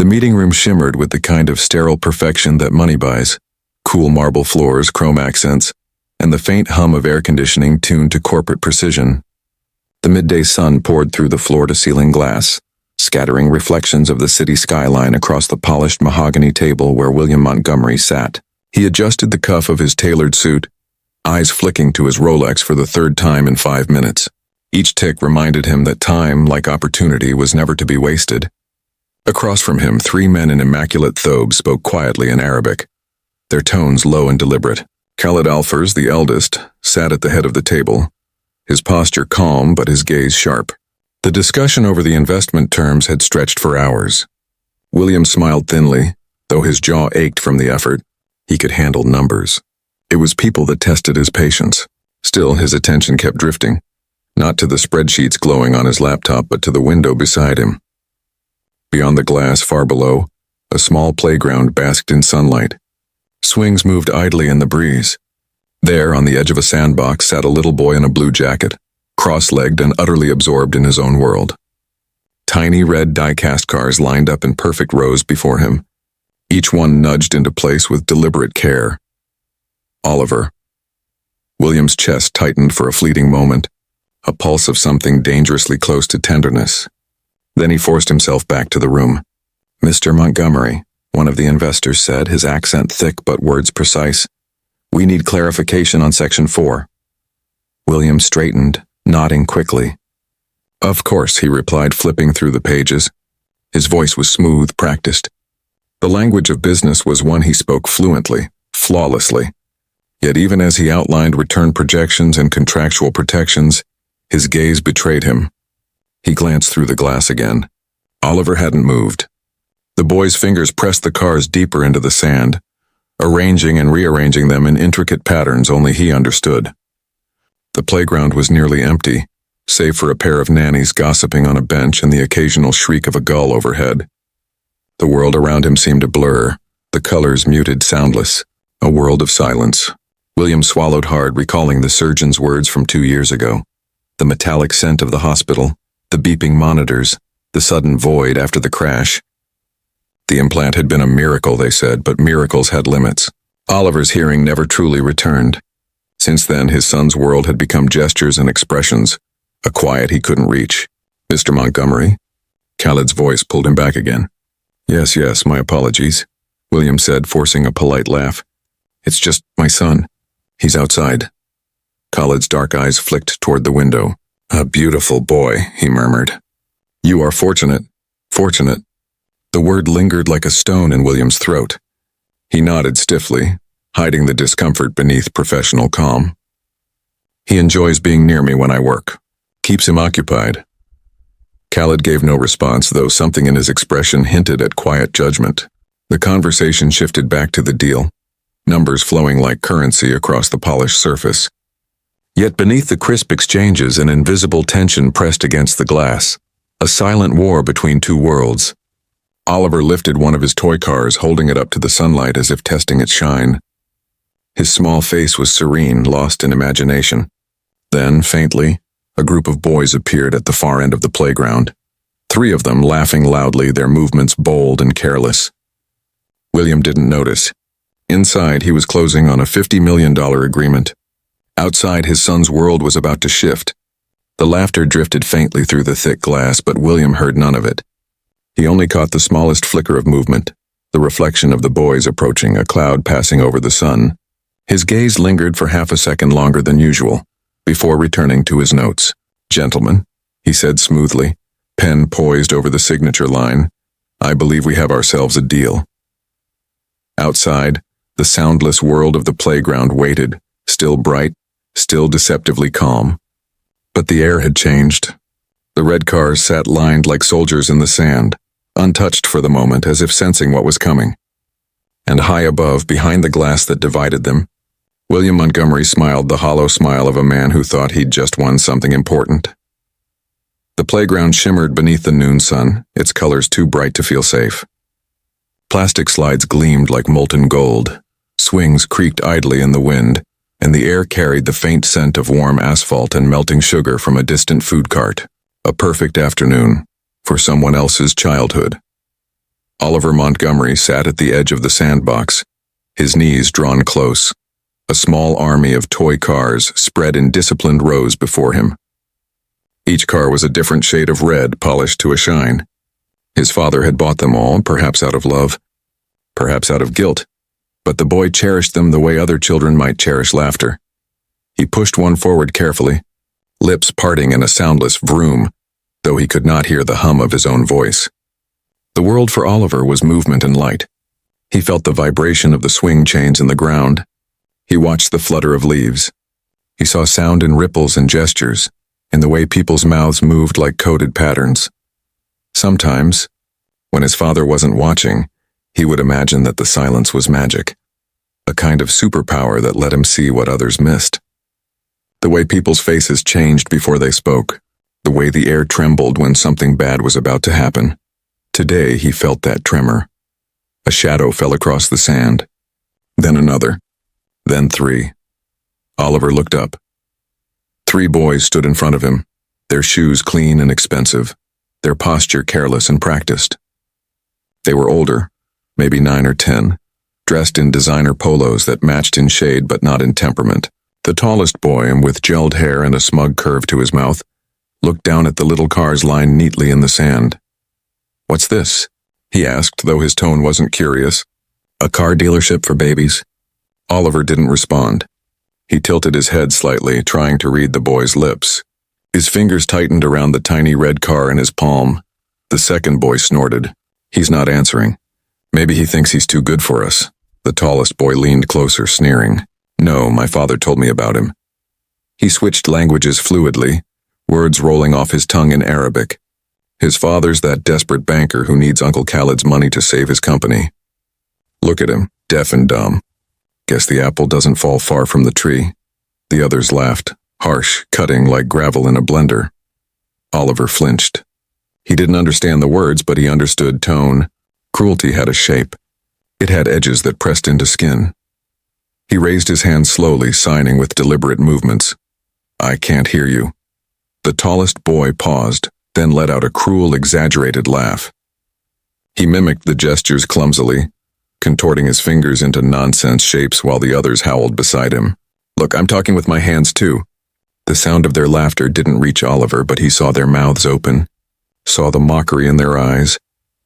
The meeting room shimmered with the kind of sterile perfection that money buys. Cool marble floors, chrome accents, and the faint hum of air conditioning tuned to corporate precision. The midday sun poured through the floor-to-ceiling glass, scattering reflections of the city skyline across the polished mahogany table where William Montgomery sat. He adjusted the cuff of his tailored suit, eyes flicking to his Rolex for the third time in 5 minutes. Each tick reminded him that time, like opportunity, was never to be wasted. Across from him, 3 men in immaculate thobes spoke quietly in Arabic, their tones low and deliberate. Khalid Alfers, the eldest, sat at the head of the table, his posture calm but his gaze sharp. The discussion over the investment terms had stretched for hours. William smiled thinly, though his jaw ached from the effort. He could handle numbers. It was people that tested his patience. Still, his attention kept drifting, not to the spreadsheets glowing on his laptop, but to the window beside him. Beyond the glass, far below, a small playground basked in sunlight. Swings moved idly in the breeze. There, on the edge of a sandbox, sat a little boy in a blue jacket, cross-legged and utterly absorbed in his own world. Tiny red die-cast cars lined up in perfect rows before him, each one nudged into place with deliberate care. Oliver. William's chest tightened for a fleeting moment, a pulse of something dangerously close to tenderness. Then he forced himself back to the room. "Mr. Montgomery," one of the investors said, his accent thick but words precise. "We need clarification on Section 4. William straightened, nodding quickly. "Of course," he replied, flipping through the pages. His voice was smooth, practiced. The language of business was one he spoke fluently, flawlessly. Yet even as he outlined return projections and contractual protections, his gaze betrayed him. He glanced through the glass again. Oliver hadn't moved. The boy's fingers pressed the cars deeper into the sand, arranging and rearranging them in intricate patterns only he understood. The playground was nearly empty, save for a pair of nannies gossiping on a bench and the occasional shriek of a gull overhead. The world around him seemed a blur, the colors muted, soundless, a world of silence. William swallowed hard, recalling the surgeon's words from 2 years ago. The metallic scent of the hospital, the beeping monitors, the sudden void after the crash. The implant had been a miracle, they said, but miracles had limits. Oliver's hearing never truly returned. Since then, his son's world had become gestures and expressions, a quiet he couldn't reach. "Mr. Montgomery?" Khalid's voice pulled him back again. Yes, my apologies," William said, forcing a polite laugh. "It's just my son. He's outside." Khalid's dark eyes flicked toward the window. "A beautiful boy," he murmured. "You are fortunate. Fortunate." The word lingered like a stone in William's throat. He nodded stiffly, hiding the discomfort beneath professional calm. "He enjoys being near me when I work. Keeps him occupied." Khalid gave no response, though something in his expression hinted at quiet judgment. The conversation shifted back to the deal, numbers flowing like currency across the polished surface. Yet beneath the crisp exchanges, an invisible tension pressed against the glass, a silent war between two worlds. Oliver lifted one of his toy cars, holding it up to the sunlight as if testing its shine. His small face was serene, lost in imagination. Then, faintly, a group of boys appeared at the far end of the playground, 3 of them laughing loudly, their movements bold and careless. William didn't notice. Inside, he was closing on a $50 million agreement. Outside, his son's world was about to shift. The laughter drifted faintly through the thick glass, but William heard none of it. He only caught the smallest flicker of movement, the reflection of the boys approaching, a cloud passing over the sun. His gaze lingered for half a second longer than usual, before returning to his notes. "Gentlemen," he said smoothly, pen poised over the signature line, "I believe we have ourselves a deal." Outside, the soundless world of the playground waited, still bright, still deceptively calm. But the air had changed. The red cars sat lined like soldiers in the sand, untouched for the moment, as if sensing what was coming. And high above, behind the glass that divided them, William Montgomery smiled the hollow smile of a man who thought he'd just won something important. The playground shimmered beneath the noon sun, its colors too bright to feel safe. Plastic slides gleamed like molten gold, swings creaked idly in the wind, and the air carried the faint scent of warm asphalt and melting sugar from a distant food cart. A perfect afternoon for someone else's childhood. Oliver Oliver Montgomery sat at the edge of the sandbox, his knees drawn close. A small army of toy cars spread in disciplined rows before him. Each car was a different shade of red polished to a shine. His father had bought them all, perhaps out of love, perhaps out of guilt, but the boy cherished them the way other children might cherish laughter. He pushed one forward carefully, lips parting in a soundless vroom, though he could not hear the hum of his own voice. The world for Oliver was movement and light. He felt the vibration of the swing chains in the ground. He watched the flutter of leaves. He saw sound in ripples and gestures, in the way people's mouths moved like coded patterns. Sometimes, when his father wasn't watching, he would imagine that the silence was magic, a kind of superpower that let him see what others missed. The way people's faces changed before they spoke, the way the air trembled when something bad was about to happen. Today he felt that tremor. A shadow fell across the sand, then another, then three. Oliver looked up. 3 boys stood in front of him, their shoes clean and expensive, their posture careless and practiced. They were older, maybe 9 or 10, dressed in designer polos that matched in shade but not in temperament. The tallest boy, with gelled hair and a smug curve to his mouth, looked down at the little cars lined neatly in the sand. "What's this?" he asked, though his tone wasn't curious. "A car dealership for babies?" Oliver didn't respond. He tilted his head slightly, trying to read the boy's lips. His fingers tightened around the tiny red car in his palm. The second boy snorted. "He's not answering. Maybe he thinks he's too good for us." The tallest boy leaned closer, sneering. "No, my father told me about him." He switched languages fluidly, words rolling off his tongue in Arabic. His father's that desperate banker who needs Uncle Khalid's money to save his company. Look at him, deaf and dumb. Guess the apple doesn't fall far from the tree. The others laughed, harsh, cutting like gravel in a blender. Oliver flinched. He didn't understand the words, but he understood tone. Cruelty had a shape. It had edges that pressed into skin. He raised his hand slowly, signing with deliberate movements. "I can't hear you." The tallest boy paused, then let out a cruel, exaggerated laugh. He mimicked the gestures clumsily, contorting his fingers into nonsense shapes while the others howled beside him. "Look, I'm talking with my hands too." The sound of their laughter didn't reach Oliver, but he saw their mouths open, saw the mockery in their eyes,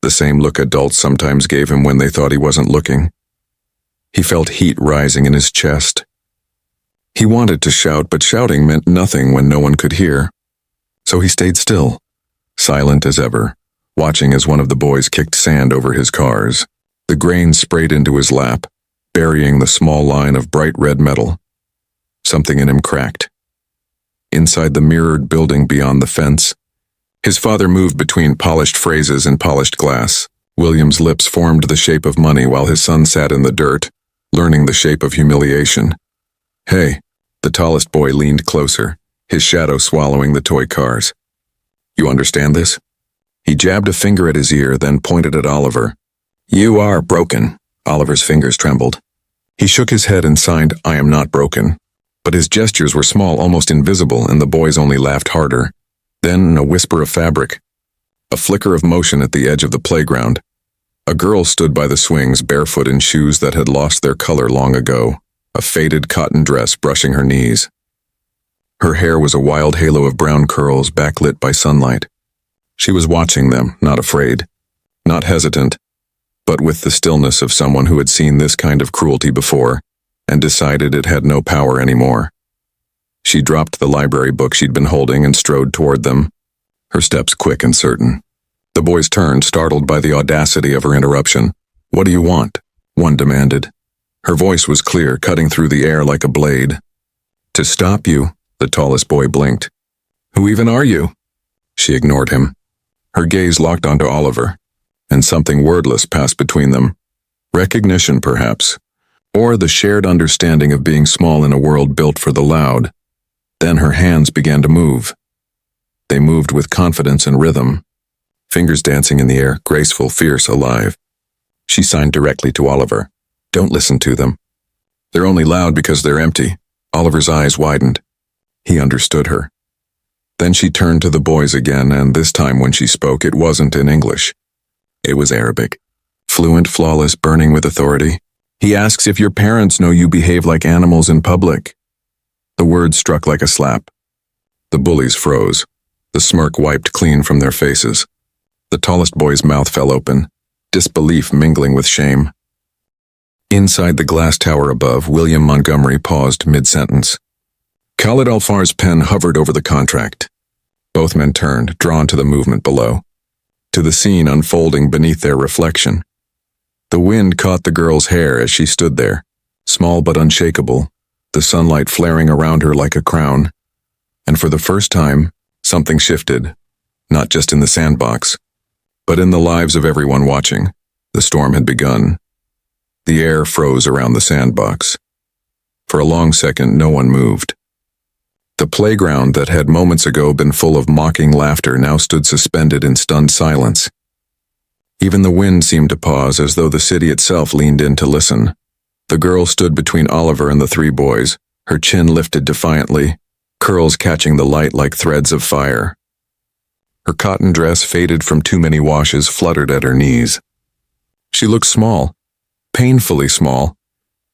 the same look adults sometimes gave him when they thought he wasn't looking. He felt heat rising in his chest. He wanted to shout, but shouting meant nothing when no one could hear. So he stayed still, silent as ever, watching as one of the boys kicked sand over his cars. The grain sprayed into his lap, burying the small line of bright red metal. Something in him cracked. Inside the mirrored building beyond the fence, his father moved between polished phrases and polished glass. William's lips formed the shape of money while his son sat in the dirt, learning the shape of humiliation. "Hey," the tallest boy leaned closer, his shadow swallowing the toy cars. "You understand this?" He jabbed a finger at his ear, then pointed at Oliver. "You are broken." Oliver's fingers trembled. He shook his head and signed, "I am not broken." But his gestures were small, almost invisible, and the boys only laughed harder. Then a whisper of fabric, a flicker of motion at the edge of the playground. A girl stood by the swings, barefoot in shoes that had lost their color long ago, a faded cotton dress brushing her knees. Her hair was a wild halo of brown curls backlit by sunlight. She was watching them, not afraid, not hesitant, but with the stillness of someone who had seen this kind of cruelty before and decided it had no power anymore. She dropped the library book she'd been holding and strode toward them, her steps quick and certain. The boys turned, startled by the audacity of her interruption. "What do you want?" one demanded. Her voice was clear, cutting through the air like a blade. "To stop you," the tallest boy blinked. "Who even are you?" She ignored him. Her gaze locked onto Oliver, and something wordless passed between them. Recognition, perhaps, or the shared understanding of being small in a world built for the loud. Then her hands began to move. They moved with confidence and rhythm, fingers dancing in the air, graceful, fierce, alive. She signed directly to Oliver. "Don't listen to them. They're only loud because they're empty." Oliver's eyes widened. He understood her. Then she turned to the boys again, and this time when she spoke, it wasn't in English. It was Arabic. fluent, flawless, burning with authority. He asks if your parents know you behave like animals in public. The words struck like a slap. The bullies froze. The smirk wiped clean from their faces. The tallest boy's mouth fell open, disbelief mingling with shame. Inside the glass tower above, William Montgomery paused mid-sentence. Khalid Alfar's pen hovered over the contract. Both men turned, drawn to the movement below, to the scene unfolding beneath their reflection. The wind caught the girl's hair as she stood there, small but unshakable, the sunlight flaring around her like a crown. And for the first time, something shifted, not just in the sandbox, but in the lives of everyone watching. The storm had begun. The air froze around the sandbox. For a long second, no one moved. The playground that had moments ago been full of mocking laughter now stood suspended in stunned silence. Even the wind seemed to pause, as though the city itself leaned in to listen. The girl stood between Oliver and the three boys, her chin lifted defiantly, curls catching the light like threads of fire. Her cotton dress, faded from too many washes, fluttered at her knees. She looked small, painfully small,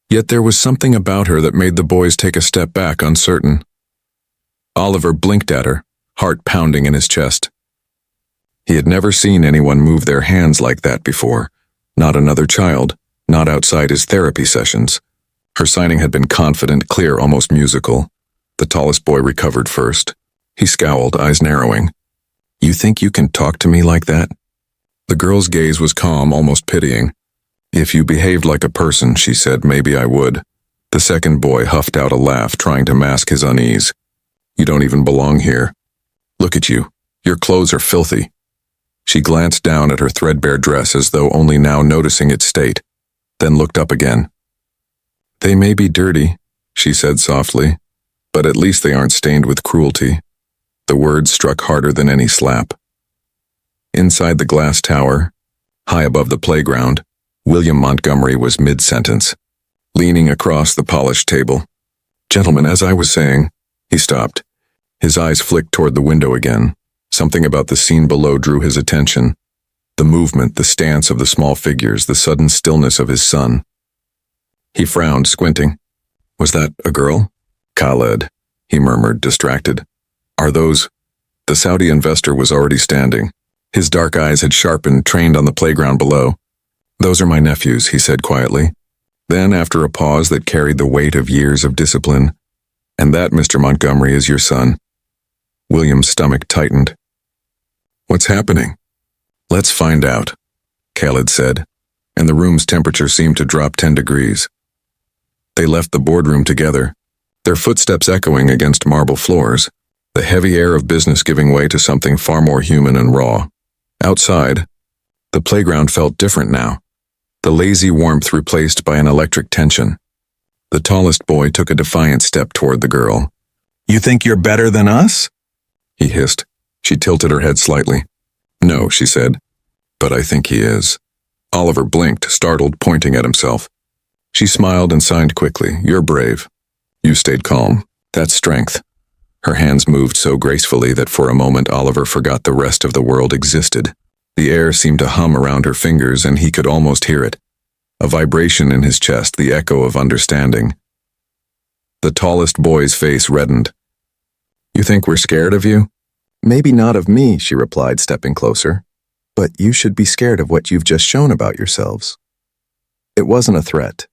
yet there was something about her that made the boys take a step back, uncertain. Oliver blinked at her, heart pounding in his chest. He had never seen anyone move their hands like that before. Not another child, not outside his therapy sessions. Her signing had been confident, clear, almost musical. The tallest boy recovered first. He scowled, eyes narrowing. "You think you can talk to me like that?" The girl's gaze was calm, almost pitying. "If you behaved like a person," she said, "maybe I would." The second boy huffed out a laugh, trying to mask his unease. "You don't even belong here. Look at you. Your clothes are filthy." She glanced down at her threadbare dress as though only now noticing its state, then looked up again. "They may be dirty," she said softly, "but at least they aren't stained with cruelty." The words struck harder than any slap. Inside the glass tower, high above the playground, William Montgomery was mid-sentence, leaning across the polished table. "Gentlemen, as I was saying," he stopped. His eyes flicked toward the window again. Something about the scene below drew his attention. The movement, the stance of the small figures, the sudden stillness of his son. He frowned, squinting. "Was that a girl?" "Khaled," he murmured, distracted. "Are those—" The Saudi investor was already standing. His dark eyes had sharpened, trained on the playground below. "Those are my nephews," he said quietly. Then, after a pause that carried the weight of years of discipline, "And that, Mr. Montgomery, is your son." William's stomach tightened. "What's happening?" "Let's find out," Khaled said, and the room's temperature seemed to drop 10 degrees. They left the boardroom together, their footsteps echoing against marble floors, the heavy air of business giving way to something far more human and raw. Outside, the playground felt different now, the lazy warmth replaced by an electric tension. The tallest boy took a defiant step toward the girl. "You think you're better than us?" he hissed. She tilted her head slightly. "No," she said, "but I think he is." Oliver blinked, startled, pointing at himself. She smiled and signed quickly. "You're brave. You stayed calm. That's strength." Her hands moved so gracefully that for a moment Oliver forgot the rest of the world existed. The air seemed to hum around her fingers, and he could almost hear it. A vibration in his chest, the echo of understanding. The tallest boy's face reddened. "You think we're scared of you?" "Maybe not of me," she replied, stepping closer. "But you should be scared of what you've just shown about yourselves." It wasn't a threat.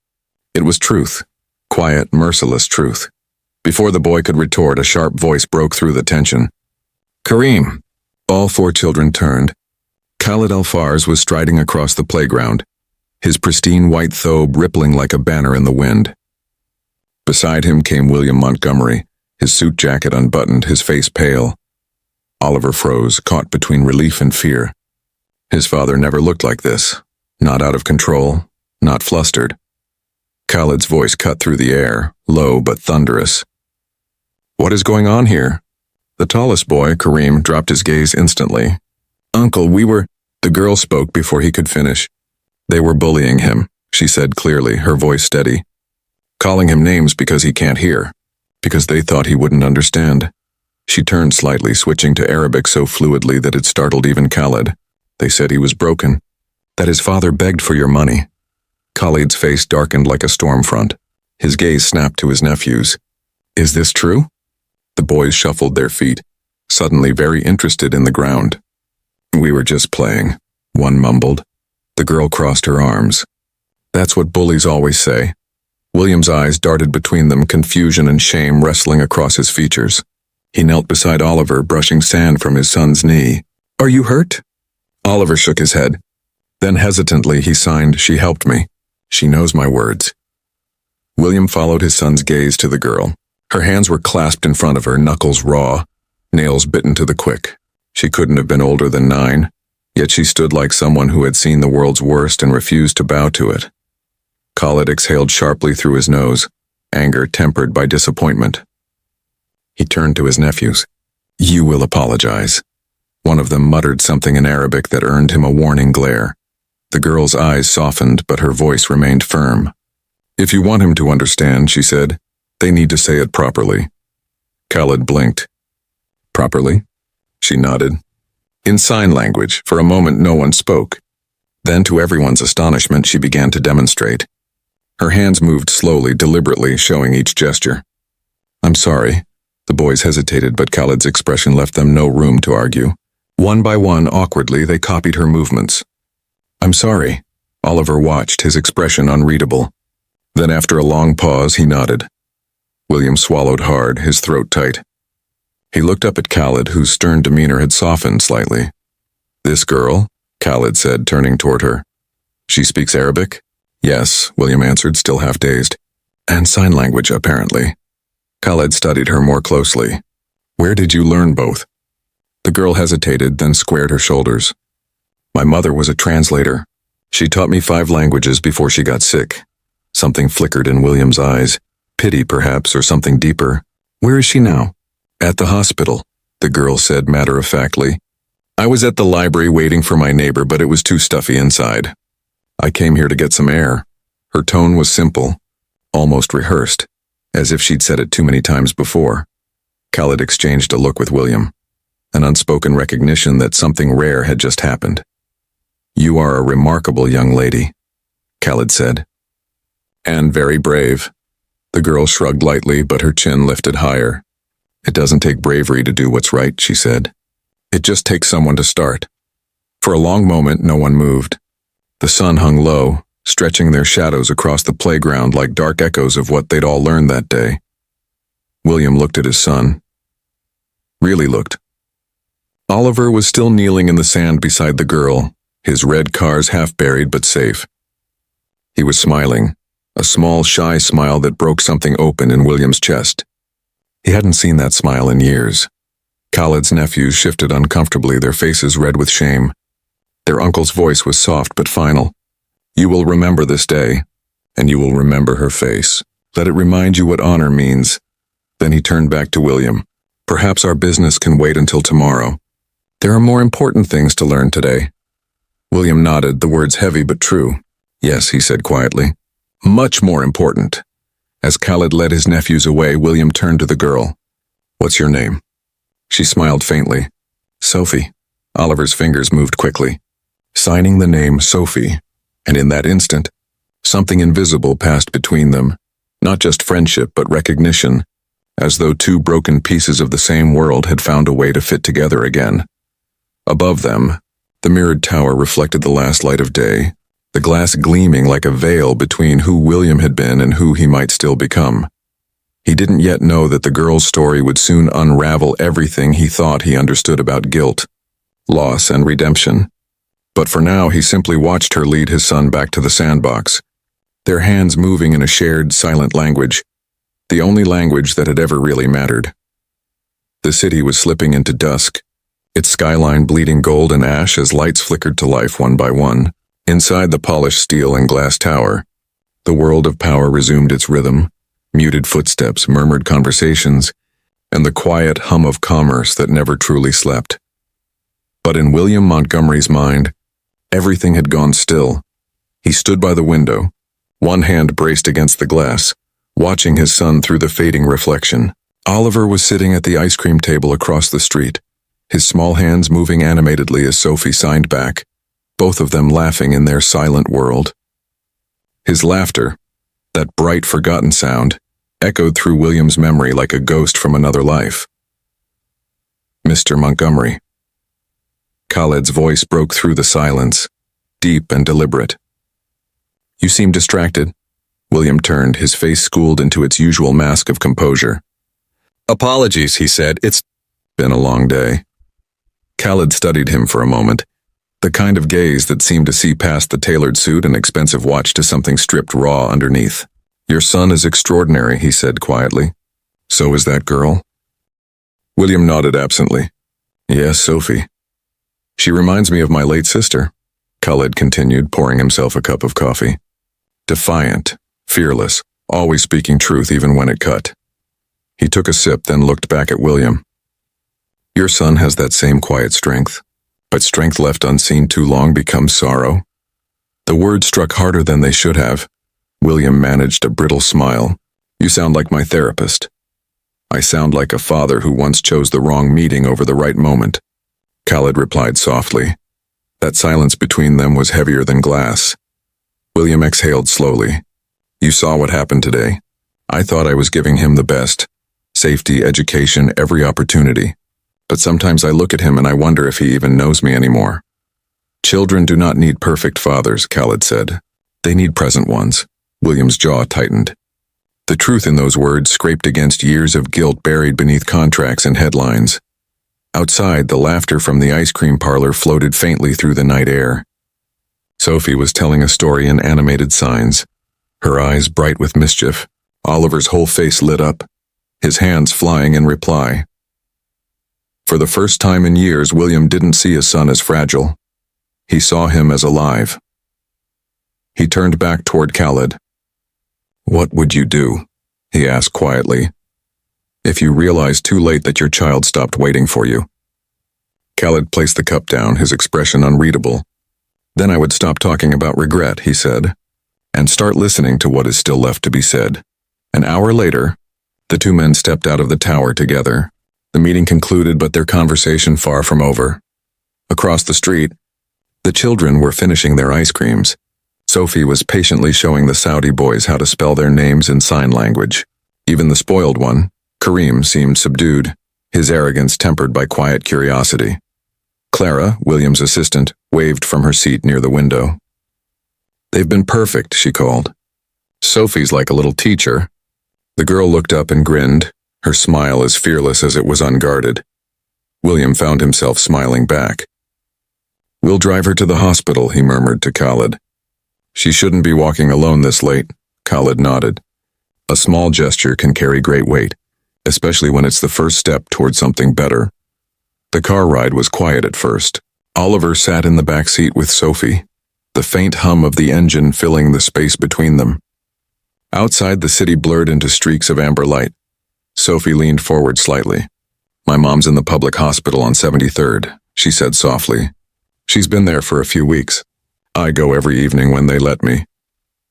It was truth. Quiet, merciless truth. Before the boy could retort, a sharp voice broke through the tension. "Kareem!" All four children turned. Khalid Alfar's was striding across the playground, his pristine white thobe rippling like a banner in the wind. Beside him came William Montgomery, his suit jacket unbuttoned, his face pale. Oliver froze, caught between relief and fear. His father never looked like this, not out of control, not flustered. Khaled's voice cut through the air, low but thunderous. "What is going on here?" The tallest boy, Kareem, dropped his gaze instantly. "Uncle, we were—" The girl spoke before he could finish. "They were bullying him," she said clearly, her voice steady. "Calling him names because he can't hear, because they thought he wouldn't understand." She turned slightly, switching to Arabic so fluidly that it startled even Khaled. "They said he was broken. that his father begged for your money. Khalid's face darkened like a storm front. His gaze snapped to his nephews. Is this true? The boys shuffled their feet, suddenly very interested in the ground. We were just playing, one mumbled. The girl crossed her arms. That's what bullies always say. William's eyes darted between them, confusion and shame wrestling across his features. He knelt beside Oliver, brushing sand from his son's knee. Are you hurt? Oliver shook his head. Then hesitantly he signed, She helped me. She knows my words. William followed his son's gaze to the girl. Her hands were clasped in front of her, knuckles raw, nails bitten to the quick. She couldn't have been older than 9, yet she stood like someone who had seen the world's worst and refused to bow to it. Khalid exhaled sharply through his nose, anger tempered by disappointment. He turned to his nephews. You will apologize. One of them muttered something in Arabic that earned him a warning glare. The girl's eyes softened, but her voice remained firm. If you want him to understand, she said, they need to say it properly. Khalid blinked. Properly? She nodded. In sign language, for a moment no one spoke. Then, to everyone's astonishment, she began to demonstrate. Her hands moved slowly, deliberately, showing each gesture. I'm sorry. The boys hesitated, but Khalid's expression left them no room to argue. One by one, awkwardly, they copied her movements. I'm sorry. Oliver watched, his expression unreadable. Then after a long pause, he nodded. William swallowed hard, his throat tight. He looked up at Khalid, whose stern demeanor had softened slightly. This girl? Khalid said, turning toward her. She speaks Arabic? Yes, William answered, still half dazed. And sign language, apparently. Khalid studied her more closely. Where did you learn both? The girl hesitated, then squared her shoulders. My mother was a translator. She taught me 5 languages before she got sick. Something flickered in William's eyes. Pity, perhaps, or something deeper. Where is she now? At the hospital, the girl said matter-of-factly. I was at the library waiting for my neighbor, but it was too stuffy inside. I came here to get some air. Her tone was simple, almost rehearsed, as if she'd said it too many times before. Khalid exchanged a look with William, an unspoken recognition that something rare had just happened. You are a remarkable young lady, Khalid said. And very brave. The girl shrugged lightly, but her chin lifted higher. It doesn't take bravery to do what's right, she said. It just takes someone to start. For a long moment, no one moved. The sun hung low, stretching their shadows across the playground like dark echoes of what they'd all learned that day. William looked at his son. Really looked. Oliver was still kneeling in the sand beside the girl, his red cars half buried but safe. He was smiling, a small, shy smile that broke something open in William's chest. He hadn't seen that smile in years. Khalid's nephews shifted uncomfortably, their faces red with shame. Their uncle's voice was soft but final. You will remember this day, and you will remember her face. Let it remind you what honor means. Then he turned back to William. Perhaps our business can wait until tomorrow. There are more important things to learn today. William nodded, the words heavy but true. Yes, he said quietly. Much more important. As Khalid led his nephews away, William turned to the girl. What's your name? She smiled faintly. Sophie. Oliver's fingers moved quickly, signing the name Sophie, and in that instant, something invisible passed between them, not just friendship but recognition, as though 2 broken pieces of the same world had found a way to fit together again. Above them, the mirrored tower reflected the last light of day, the glass gleaming like a veil between who William had been and who he might still become. He didn't yet know that the girl's story would soon unravel everything he thought he understood about guilt, loss, and redemption. But for now, he simply watched her lead his son back to the sandbox, their hands moving in a shared, silent language, the only language that had ever really mattered. The city was slipping into dusk, its skyline bleeding gold and ash as lights flickered to life one by one. Inside the polished steel and glass tower, the world of power resumed its rhythm, muted footsteps, murmured conversations, and the quiet hum of commerce that never truly slept. But in William Montgomery's mind, everything had gone still. He stood by the window, one hand braced against the glass, watching his son through the fading reflection. Oliver was sitting at the ice cream table across the street, his small hands moving animatedly as Sophie signed back. both of them laughing in their silent world. His laughter, that bright, forgotten sound, echoed through William's memory like a ghost from another life. "Mr. Montgomery." Khaled's voice broke through the silence, deep and deliberate. "You seem distracted." William turned, his face schooled into its usual mask of composure. "Apologies," he said. "It's been a long day." Khaled studied him for a moment, the kind of gaze that seemed to see past the tailored suit and expensive watch to something stripped raw underneath. "Your son is extraordinary," he said quietly. "So is that girl?" William nodded absently. "Yes, Sophie. She reminds me of my late sister," Khaled continued, pouring himself a cup of coffee. "Defiant, fearless, always speaking truth even when it cut." He took a sip, then looked back at William. "Your son has that same quiet strength, but strength left unseen too long becomes sorrow." The words struck harder than they should have. William managed a brittle smile. "You sound like my therapist." "I sound like a father who once chose the wrong meeting over the right moment," Khaled replied softly. That silence between them was heavier than glass. William exhaled slowly. "You saw what happened today. I thought I was giving him the best. Safety, education, every opportunity. But sometimes I look at him and I wonder if he even knows me anymore." "Children do not need perfect fathers," Khaled said. "They need present ones." William's jaw tightened. The truth in those words scraped against years of guilt buried beneath contracts and headlines. Outside, the laughter from the ice cream parlor floated faintly through the night air. Sophie was telling a story in animated signs, her eyes bright with mischief. Oliver's whole face lit up, his hands flying in reply. For the first time in years, William didn't see his son as fragile. He saw him as alive. He turned back toward Khaled. "What would you do?" he asked quietly. "If you realized too late that your child stopped waiting for you?" Khaled placed the cup down, his expression unreadable. "Then I would stop talking about regret," he said, "and start listening to what is still left to be said." An hour later, the two men stepped out of the tower together. The meeting concluded, but their conversation far from over. Across the street, the children were finishing their ice creams. Sophie was patiently showing the Saudi boys how to spell their names in sign language. Even the spoiled one, Kareem, seemed subdued, his arrogance tempered by quiet curiosity. Clara, William's assistant, waved from her seat near the window. "They've been perfect," she called. "Sophie's like a little teacher." The girl looked up and grinned, her smile as fearless as it was unguarded. William found himself smiling back. "We'll drive her to the hospital," he murmured to Khaled. "She shouldn't be walking alone this late," Khaled nodded. A small gesture can carry great weight, especially when it's the first step toward something better. The car ride was quiet at first. Oliver sat in the back seat with Sophie, the faint hum of the engine filling the space between them. Outside, the city blurred into streaks of amber light. Sophie leaned forward slightly. "My mom's in the public hospital on 73rd, she said softly. "She's been there for a few weeks. I go every evening when they let me."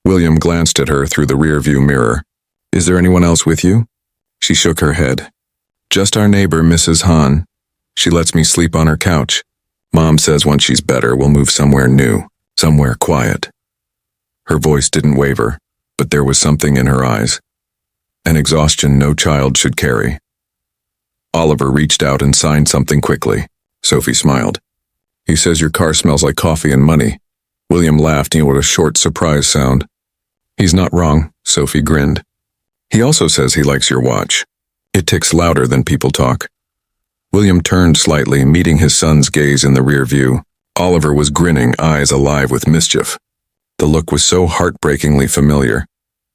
William glanced at her through the rearview mirror. "Is there anyone else with you?" She shook her head. "Just our neighbor, Mrs. Hahn. She lets me sleep on her couch. Mom says once she's better, we'll move somewhere new, somewhere quiet." Her voice didn't waver, but there was something in her eyes. An exhaustion no child should carry. Oliver reached out and signed something quickly. Sophie smiled. "He says your car smells like coffee and money." William laughed, what a short surprise sound. "He's not wrong," Sophie grinned. "He also says he likes your watch. It ticks louder than people talk." William turned slightly, meeting his son's gaze in the rear view. Oliver was grinning, eyes alive with mischief. The look was so heartbreakingly familiar,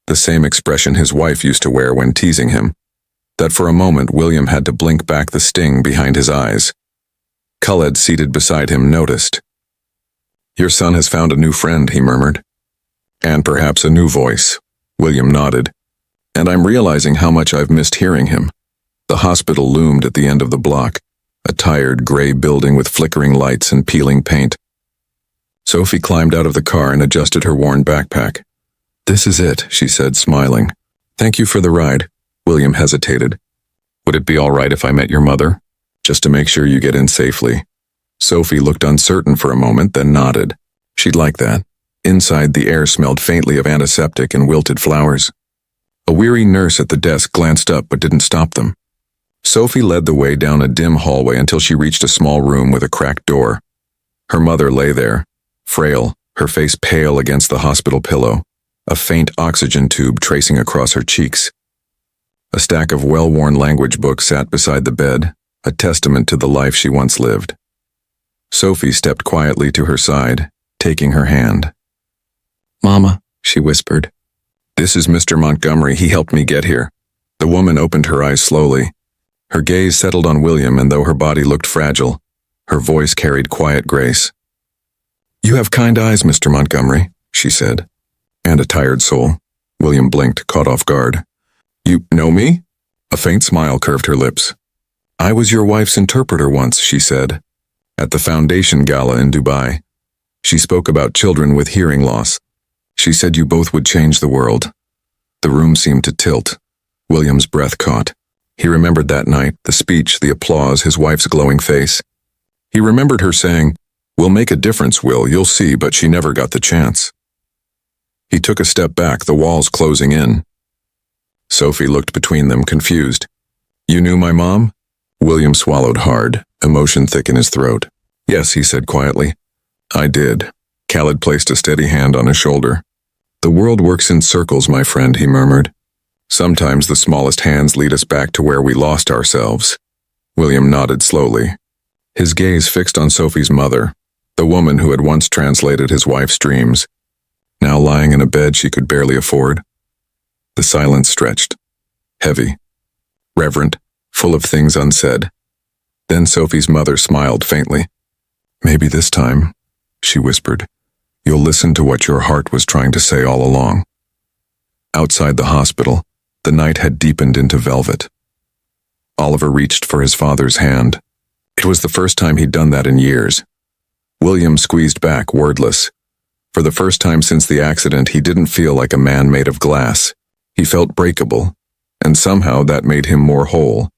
the same expression his wife used to wear when teasing him, that for a moment William had to blink back the sting behind his eyes. Khaled, seated beside him, noticed. "Your son has found a new friend," he murmured. "And perhaps a new voice." William nodded. "And I'm realizing how much I've missed hearing him." The hospital loomed at the end of the block, a tired gray building with flickering lights and peeling paint. Sophie climbed out of the car and adjusted her worn backpack. "This is it," she said, smiling. "Thank you for the ride." William hesitated. "Would it be all right if I met your mother? Just to make sure you get in safely." Sophie looked uncertain for a moment, then nodded. She'd like that. Inside, the air smelled faintly of antiseptic and wilted flowers. A weary nurse at the desk glanced up but didn't stop them. Sophie led the way down a dim hallway until she reached a small room with a cracked door. Her mother lay there, frail, her face pale against the hospital pillow, a faint oxygen tube tracing across her cheeks. A stack of well-worn language books sat beside the bed, a testament to the life she once lived. Sophie stepped quietly to her side, taking her hand. "Mama," she whispered. "This is Mr. Montgomery. He helped me get here." The woman opened her eyes slowly. Her gaze settled on William, and though her body looked fragile, her voice carried quiet grace. "You have kind eyes, Mr. Montgomery," she said. "And a tired soul." William blinked, caught off guard. "You know me?" A faint smile curved her lips. "I was your wife's interpreter once," she said, "at the Foundation Gala in Dubai. She spoke about children with hearing loss. She said you both would change the world." The room seemed to tilt. William's breath caught. He remembered that night, the speech, the applause, his wife's glowing face. He remembered her saying, "We'll make a difference, Will, you'll see," but she never got the chance. He took a step back, the walls closing in. Sophie looked between them, confused. "You knew my mom?" William swallowed hard, emotion thick in his throat. "Yes," he said quietly. "I did." Khaled placed a steady hand on his shoulder. "The world works in circles, my friend," he murmured. "Sometimes the smallest hands lead us back to where we lost ourselves." William nodded slowly, his gaze fixed on Sophie's mother, the woman who had once translated his wife's dreams, now lying in a bed she could barely afford. The silence stretched, heavy, reverent, full of things unsaid. Then Sophie's mother smiled faintly. "Maybe this time," she whispered, "you'll listen to what your heart was trying to say all along." Outside the hospital, the night had deepened into velvet. Oliver reached for his father's hand. It was the first time he'd done that in years. William squeezed back, wordless. For the first time since the accident, he didn't feel like a man made of glass. He felt breakable, and somehow that made him more whole.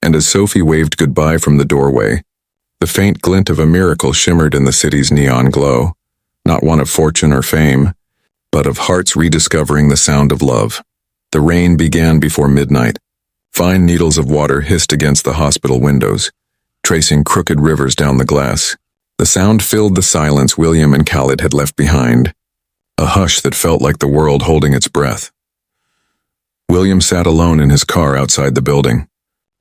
And as Sophie waved goodbye from the doorway, the faint glint of a miracle shimmered in the city's neon glow, not one of fortune or fame, but of hearts rediscovering the sound of love. The rain began before midnight. Fine needles of water hissed against the hospital windows, tracing crooked rivers down the glass. The sound filled the silence William and Khaled had left behind, a hush that felt like the world holding its breath. William sat alone in his car outside the building,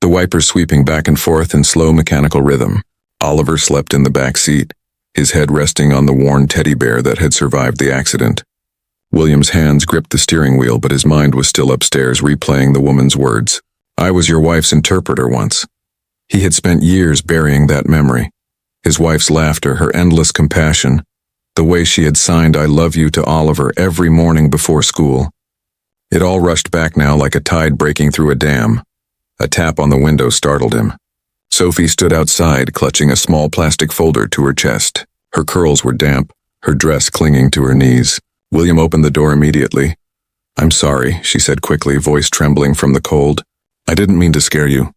the wipers sweeping back and forth in slow mechanical rhythm. Oliver slept in the back seat, his head resting on the worn teddy bear that had survived the accident. William's hands gripped the steering wheel, but his mind was still upstairs replaying the woman's words. "I was your wife's interpreter once." He had spent years burying that memory. His wife's laughter, her endless compassion, the way she had signed "I love you" to Oliver every morning before school. It all rushed back now like a tide breaking through a dam. A tap on the window startled him. Sophie stood outside, clutching a small plastic folder to her chest. Her curls were damp, her dress clinging to her knees. William opened the door immediately. "I'm sorry," she said quickly, voice trembling from the cold. "I didn't mean to scare you.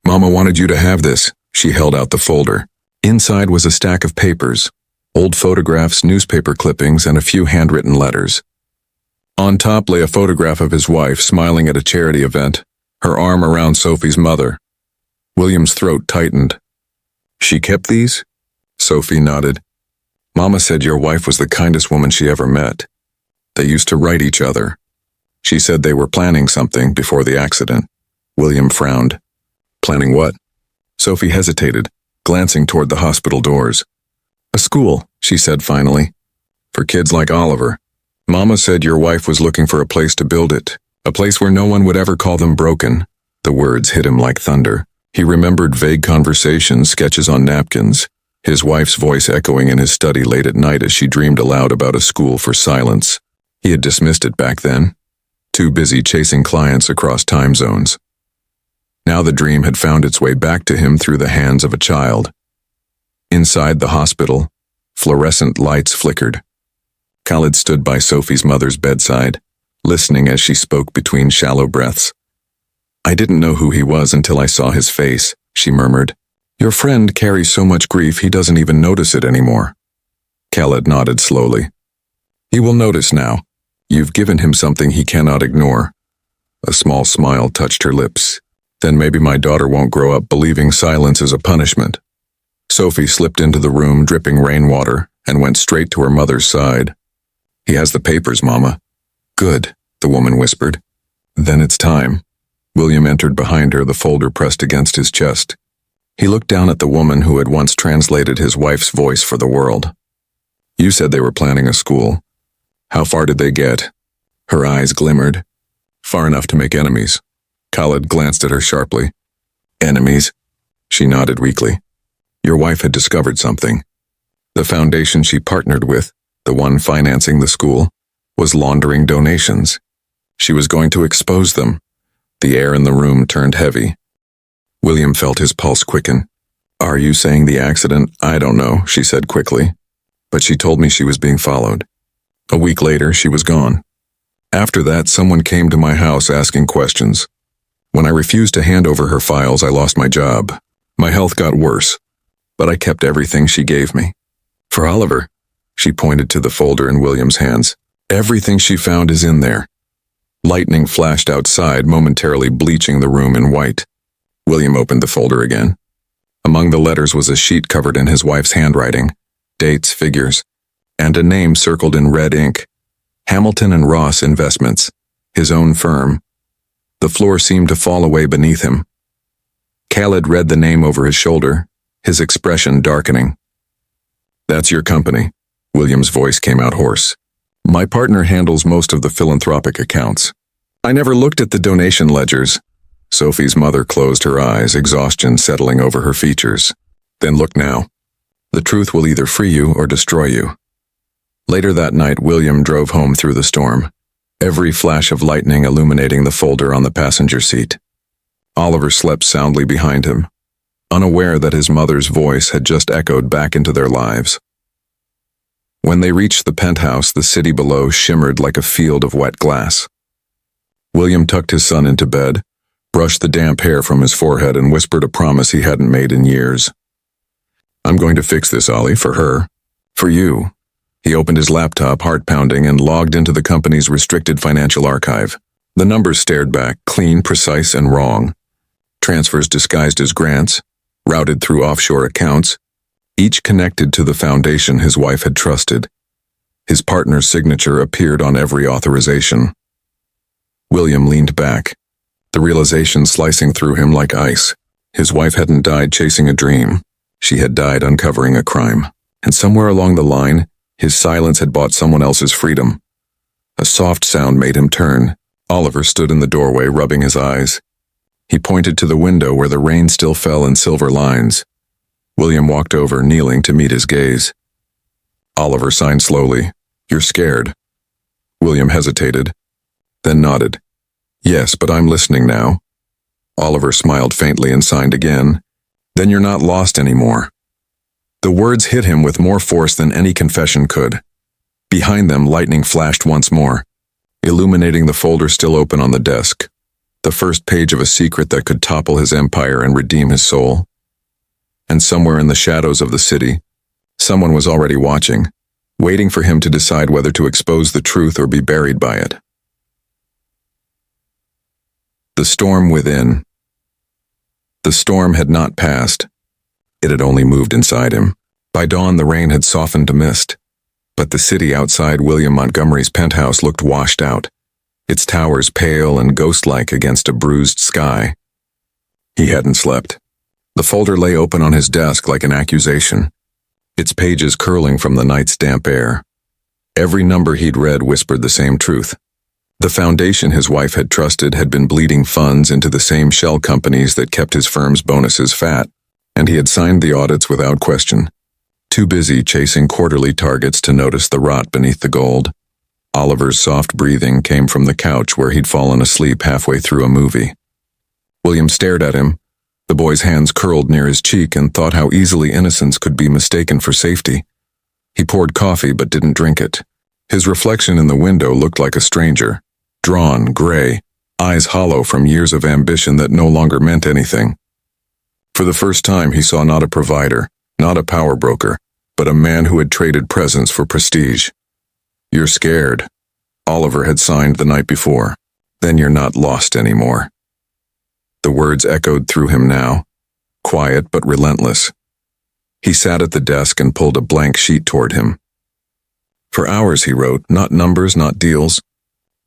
Mama wanted you to have this." She held out the folder. Inside was a stack of papers, old photographs, newspaper clippings, and a few handwritten letters. On top lay a photograph of his wife smiling at a charity event, her arm around Sophie's mother. William's throat tightened. "She kept these?" Sophie nodded. "Mama said your wife was the kindest woman she ever met. They used to write each other. She said they were planning something before the accident." William frowned. "Planning what?" Sophie hesitated, glancing toward the hospital doors. "A school," she said finally. "For kids like Oliver. Mama said your wife was looking for a place to build it, a place where no one would ever call them broken." The words hit him like thunder. He remembered vague conversations, sketches on napkins, his wife's voice echoing in his study late at night as she dreamed aloud about a school for silence. He had dismissed it back then, too busy chasing clients across time zones. Now the dream had found its way back to him through the hands of a child. Inside the hospital, fluorescent lights flickered. Khaled stood by Sophie's mother's bedside, listening as she spoke between shallow breaths. "I didn't know who he was until I saw his face," she murmured. "Your friend carries so much grief he doesn't even notice it anymore." Khaled nodded slowly. He will notice now. You've given him something he cannot ignore. A small smile touched her lips. Then maybe my daughter won't grow up believing silence is a punishment. Sophie slipped into the room dripping rainwater and went straight to her mother's side. He has the papers, Mama. Good, the woman whispered. Then it's time. William entered behind her, the folder pressed against his chest. He looked down at the woman who had once translated his wife's voice for the world. You said they were planning a school. How far did they get? Her eyes glimmered. Far enough to make enemies. Khaled glanced at her sharply. Enemies? She nodded weakly. Your wife had discovered something. The foundation she partnered with, the one financing the school, was laundering donations. She was going to expose them. The air in the room turned heavy. William felt his pulse quicken. Are you saying the accident? I don't know, she said quickly. But she told me she was being followed. A week later, she was gone. After that, someone came to my house asking questions. When I refused to hand over her files, I lost my job. My health got worse, but I kept everything she gave me. For Oliver, she pointed to the folder in William's hands. Everything she found is in there. Lightning flashed outside, momentarily bleaching the room in white. William opened the folder again. Among the letters was a sheet covered in his wife's handwriting, dates, figures, and a name circled in red ink. Hamilton and Ross Investments, his own firm. The floor seemed to fall away beneath him. Khaled read the name over his shoulder, his expression darkening. That's your company. William's voice came out hoarse. My partner handles most of the philanthropic accounts. I never looked at the donation ledgers. Sophie's mother closed her eyes, exhaustion settling over her features. Then look now. The truth will either free you or destroy you. Later that night, William drove home through the storm, every flash of lightning illuminating the folder on the passenger seat. Oliver slept soundly behind him, unaware that his mother's voice had just echoed back into their lives. When they reached the penthouse, the city below shimmered like a field of wet glass. William tucked his son into bed, brushed the damp hair from his forehead, and whispered a promise he hadn't made in years. I'm going to fix this, Ollie, for her. For you. He opened his laptop, heart pounding, and logged into the company's restricted financial archive. The numbers stared back, clean, precise, and wrong. Transfers disguised as grants, routed through offshore accounts, each connected to the foundation his wife had trusted. His partner's signature appeared on every authorization. William leaned back, the realization slicing through him like ice. His wife hadn't died chasing a dream. She had died uncovering a crime. And somewhere along the line, his silence had bought someone else's freedom. A soft sound made him turn. Oliver stood in the doorway, rubbing his eyes. He pointed to the window where the rain still fell in silver lines. William walked over, kneeling to meet his gaze. Oliver signed slowly. You're scared. William hesitated, then nodded. Yes, but I'm listening now. Oliver smiled faintly and signed again. Then you're not lost anymore. The words hit him with more force than any confession could. Behind them, lightning flashed once more, illuminating the folder still open on the desk, the first page of a secret that could topple his empire and redeem his soul. And somewhere in the shadows of the city, someone was already watching, waiting for him to decide whether to expose the truth or be buried by it. The storm within. The storm had not passed. It had only moved inside him. By dawn, the rain had softened to mist, but the city outside William Montgomery's penthouse looked washed out, its towers pale and ghost-like against a bruised sky. He hadn't slept. The folder lay open on his desk like an accusation, its pages curling from the night's damp air. Every number he'd read whispered the same truth. The foundation his wife had trusted had been bleeding funds into the same shell companies that kept his firm's bonuses fat, and he had signed the audits without question, too busy chasing quarterly targets to notice the rot beneath the gold. Oliver's soft breathing came from the couch where he'd fallen asleep halfway through a movie. William stared at him. The boy's hands curled near his cheek and thought how easily innocence could be mistaken for safety. He poured coffee but didn't drink it. His reflection in the window looked like a stranger, drawn, gray, eyes hollow from years of ambition that no longer meant anything. For the first time, he saw not a provider, not a power broker, but a man who had traded presence for prestige. You're scared. Oliver had signed the night before. Then you're not lost anymore. The words echoed through him now, quiet but relentless. He sat at the desk and pulled a blank sheet toward him. For hours he wrote, not numbers, not deals,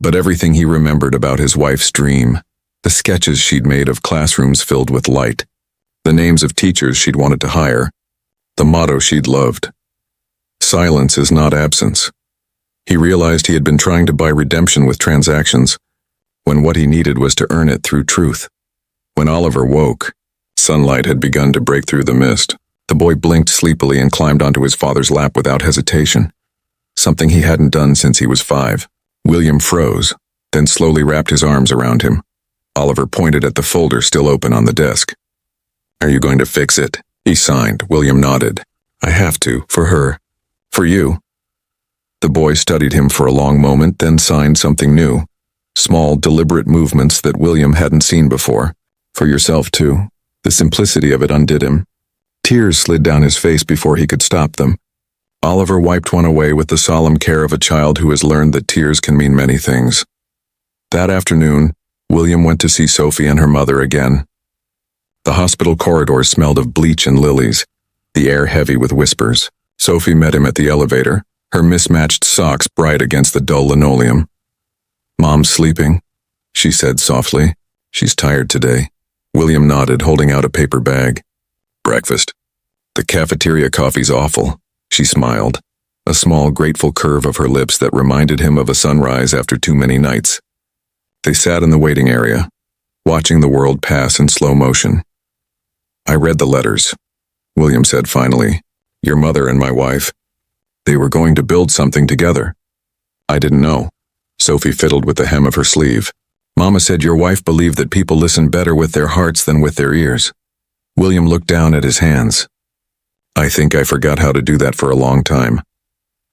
but everything he remembered about his wife's dream, the sketches she'd made of classrooms filled with light, the names of teachers she'd wanted to hire, the motto she'd loved. Silence is not absence. He realized he had been trying to buy redemption with transactions, when what he needed was to earn it through truth. When Oliver woke, sunlight had begun to break through the mist. The boy blinked sleepily and climbed onto his father's lap without hesitation, something he hadn't done since he was 5. William froze, then slowly wrapped his arms around him. Oliver pointed at the folder still open on the desk. Are you going to fix it? He signed. William nodded. I have to, for her. For you. The boy studied him for a long moment, then signed something new. Small, deliberate movements that William hadn't seen before. For yourself, too. The simplicity of it undid him. Tears slid down his face before he could stop them. Oliver wiped one away with the solemn care of a child who has learned that tears can mean many things. That afternoon, William went to see Sophie and her mother again. The hospital corridors smelled of bleach and lilies, the air heavy with whispers. Sophie met him at the elevator, her mismatched socks bright against the dull linoleum. Mom's sleeping, she said softly. She's tired today. William nodded, holding out a paper bag. Breakfast. The cafeteria coffee's awful, she smiled, a small, grateful curve of her lips that reminded him of a sunrise after too many nights. They sat in the waiting area, watching the world pass in slow motion. I read the letters, William said finally. Your mother and my wife. They were going to build something together. I didn't know. Sophie fiddled with the hem of her sleeve. Mama said your wife believed that people listen better with their hearts than with their ears. William looked down at his hands. I think I forgot how to do that for a long time.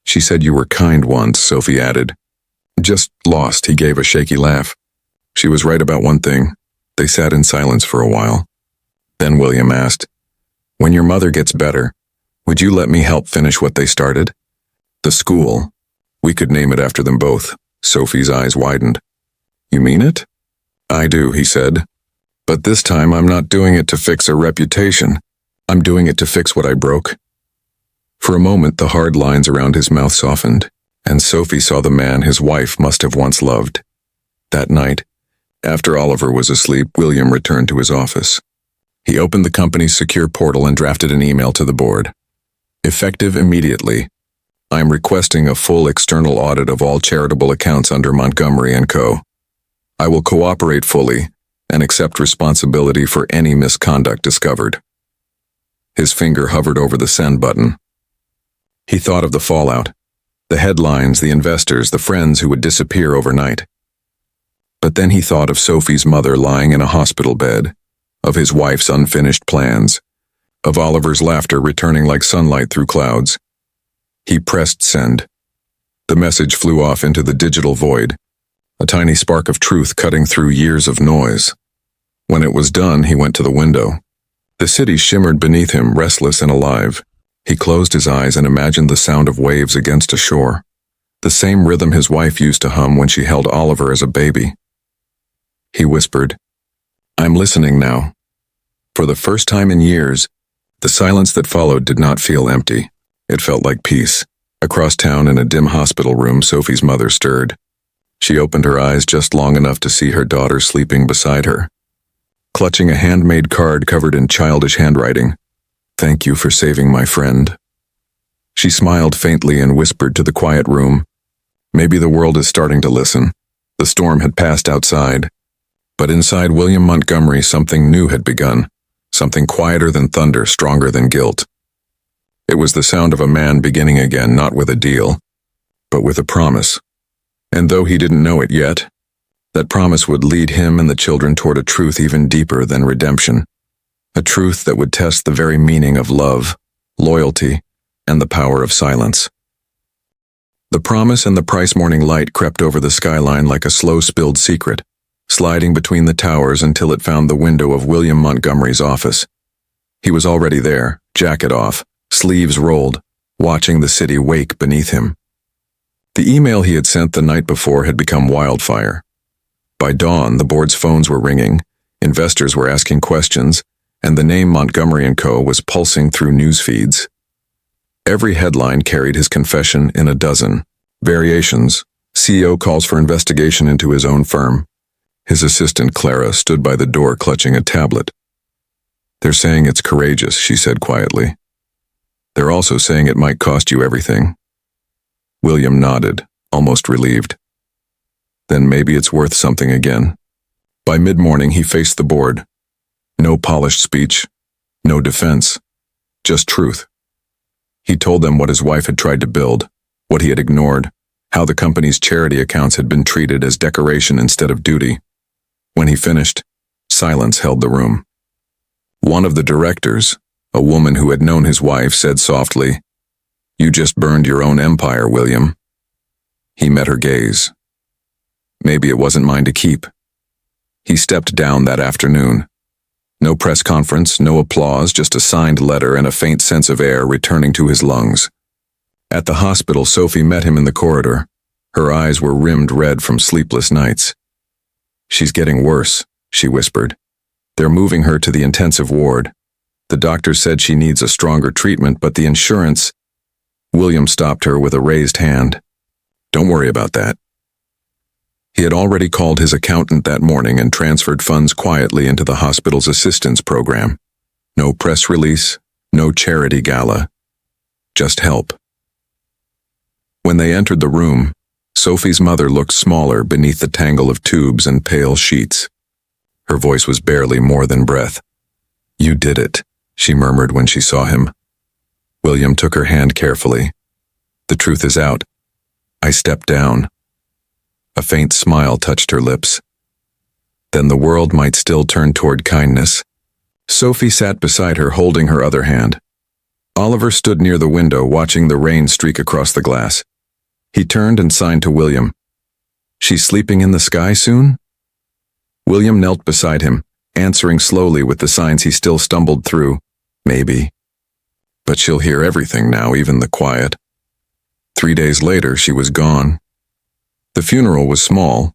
She said you were kind once, Sophie added. Just lost, he gave a shaky laugh. She was right about one thing. They sat in silence for a while. Then William asked, when your mother gets better, would you let me help finish what they started? The school. We could name it after them both. Sophie's eyes widened. You mean it? I do, he said. But this time I'm not doing it to fix a reputation. I'm doing it to fix what I broke. For a moment the hard lines around his mouth softened, and Sophie saw the man his wife must have once loved. That night, after Oliver was asleep, William returned to his office. He opened the company's secure portal and drafted an email to the board. Effective immediately. I am requesting a full external audit of all charitable accounts under Montgomery & Co. I will cooperate fully and accept responsibility for any misconduct discovered. His finger hovered over the send button. He thought of the fallout, the headlines, the investors, the friends who would disappear overnight. But then he thought of Sophie's mother lying in a hospital bed, of his wife's unfinished plans, of Oliver's laughter returning like sunlight through clouds. He pressed send. The message flew off into the digital void, a tiny spark of truth cutting through years of noise. When it was done, he went to the window. The city shimmered beneath him, restless and alive. He closed his eyes and imagined the sound of waves against a shore, the same rhythm his wife used to hum when she held Oliver as a baby. He whispered, I'm listening now. For the first time in years, the silence that followed did not feel empty. It felt like peace. Across town in a dim hospital room, Sophie's mother stirred. She opened her eyes just long enough to see her daughter sleeping beside her, clutching a handmade card covered in childish handwriting. Thank you for saving my friend. She smiled faintly and whispered to the quiet room. Maybe the world is starting to listen. The storm had passed outside, but inside William Montgomery something new had begun, something quieter than thunder, stronger than guilt. It was the sound of a man beginning again, not with a deal, but with a promise. And though he didn't know it yet, that promise would lead him and the children toward a truth even deeper than redemption, a truth that would test the very meaning of love, loyalty, and the power of silence. The promise and the price morning light crept over the skyline like a slow-spilled secret, sliding between the towers until it found the window of William Montgomery's office. He was already there, jacket off, sleeves rolled, watching the city wake beneath him. The email he had sent the night before had become wildfire. By dawn, the board's phones were ringing, investors were asking questions, and the name Montgomery & Co. was pulsing through news feeds. Every headline carried his confession in a dozen variations. CEO calls for investigation into his own firm. His assistant, Clara, stood by the door clutching a tablet. "They're saying it's courageous," she said quietly. "They're also saying it might cost you everything." William nodded, almost relieved. Then maybe it's worth something again. By mid-morning, he faced the board. No polished speech, no defense, just truth. He told them what his wife had tried to build, what he had ignored, how the company's charity accounts had been treated as decoration instead of duty. When he finished, silence held the room. One of the directors, a woman who had known his wife, said softly, "You just burned your own empire, William." He met her gaze. Maybe it wasn't mine to keep. He stepped down that afternoon. No press conference, no applause, just a signed letter and a faint sense of air returning to his lungs. At the hospital, Sophie met him in the corridor. Her eyes were rimmed red from sleepless nights. "She's getting worse," she whispered. "They're moving her to the intensive ward. The doctor said she needs a stronger treatment, but the insurance—" William stopped her with a raised hand. "Don't worry about that." He had already called his accountant that morning and transferred funds quietly into the hospital's assistance program. No press release, no charity gala, just help. When they entered the room, Sophie's mother looked smaller beneath the tangle of tubes and pale sheets. Her voice was barely more than breath. "You did it," she murmured when she saw him. William took her hand carefully. "The truth is out. I stepped down." A faint smile touched her lips. Then the world might still turn toward kindness. Sophie sat beside her, holding her other hand. Oliver stood near the window, watching the rain streak across the glass. He turned and signed to William. "She's sleeping in the sky soon?" William knelt beside him, answering slowly with the signs he still stumbled through. "Maybe. But she'll hear everything now, even the quiet." 3 days later, she was gone. The funeral was small,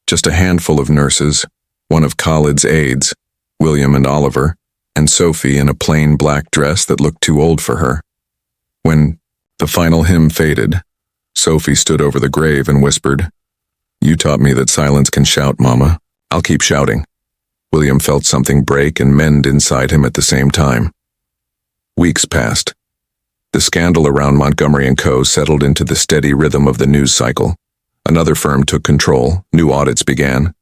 just a handful of nurses, one of Khalid's aides, William and Oliver, and Sophie in a plain black dress that looked too old for her. When the final hymn faded, Sophie stood over the grave and whispered, "You taught me that silence can shout, Mama. I'll keep shouting." William felt something break and mend inside him at the same time. Weeks passed. The scandal around Montgomery & Co. settled into the steady rhythm of the news cycle. Another firm took control, new audits began.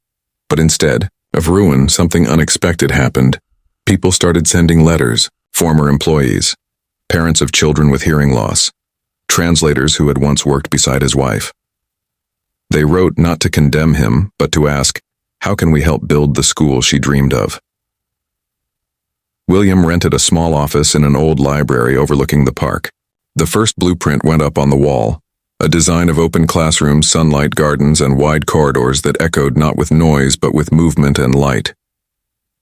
But instead of ruin, something unexpected happened. People started sending letters, former employees, parents of children with hearing loss, translators who had once worked beside his wife. They wrote not to condemn him, but to ask, how can we help build the school she dreamed of? William rented a small office in an old library overlooking the park. The first blueprint went up on the wall, a design of open classrooms, sunlight gardens, and wide corridors that echoed not with noise but with movement and light.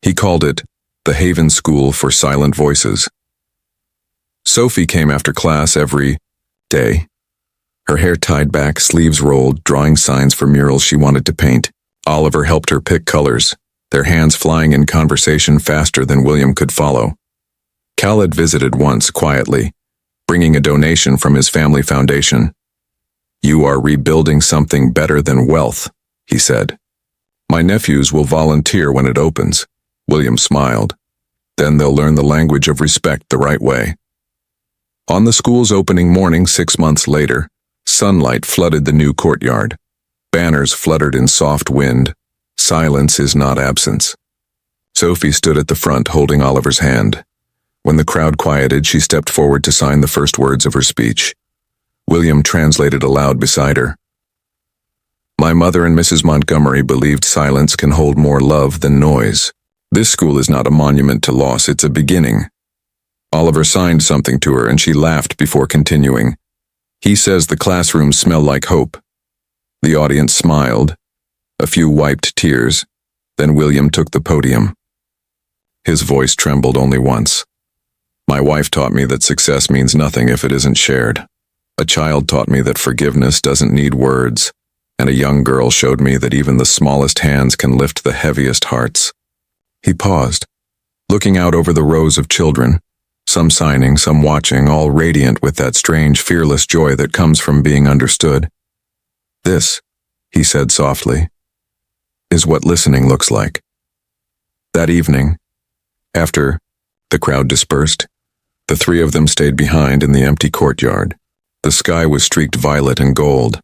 He called it the Haven School for Silent Voices. Sophie came after class every day, her hair tied back, sleeves rolled, drawing signs for murals she wanted to paint. Oliver helped her pick colors, their hands flying in conversation faster than William could follow. Khalid visited once, quietly, bringing a donation from his family foundation. "You are rebuilding something better than wealth," he said. "My nephews will volunteer when it opens." William smiled. "Then they'll learn the language of respect the right way." On the school's opening morning 6 months later, sunlight flooded the new courtyard. Banners fluttered in soft wind. Silence is not absence. Sophie stood at the front holding Oliver's hand. When the crowd quieted, she stepped forward to sign the first words of her speech. William translated aloud beside her. "My mother and Mrs. Montgomery believed silence can hold more love than noise. This school is not a monument to loss, it's a beginning." Oliver signed something to her and she laughed before continuing. "He says the classrooms smell like hope." The audience smiled. A few wiped tears. Then William took the podium. His voice trembled only once. My wife taught me that success means nothing if it isn't shared. A child taught me that forgiveness doesn't need words, and a young girl showed me that even the smallest hands can lift the heaviest hearts. He paused, looking out over the rows of children, some signing, some watching, all radiant with that strange, fearless joy that comes from being understood. "This," he said softly, "is what listening looks like." That evening, after the crowd dispersed, the three of them stayed behind in the empty courtyard. The sky was streaked violet and gold.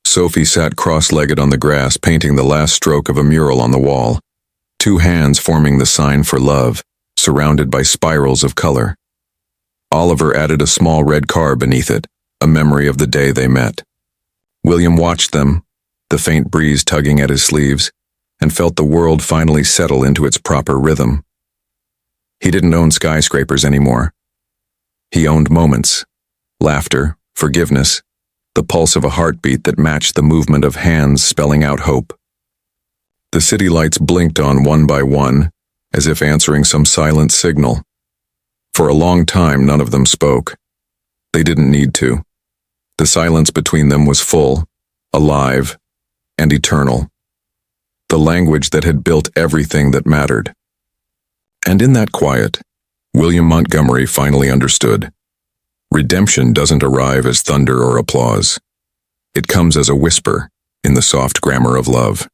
Sophie sat cross-legged on the grass, painting the last stroke of a mural on the wall, two hands forming the sign for love, surrounded by spirals of color. Oliver added a small red car beneath it, a memory of the day they met. William watched them, the faint breeze tugging at his sleeves, and felt the world finally settle into its proper rhythm. He didn't own skyscrapers anymore. He owned moments, laughter, forgiveness, the pulse of a heartbeat that matched the movement of hands spelling out hope. The city lights blinked on one by one, as if answering some silent signal. For a long time, none of them spoke. They didn't need to. The silence between them was full, alive, and eternal. The language that had built everything that mattered. And in that quiet, William Montgomery finally understood. Redemption doesn't arrive as thunder or applause. It comes as a whisper in the soft grammar of love.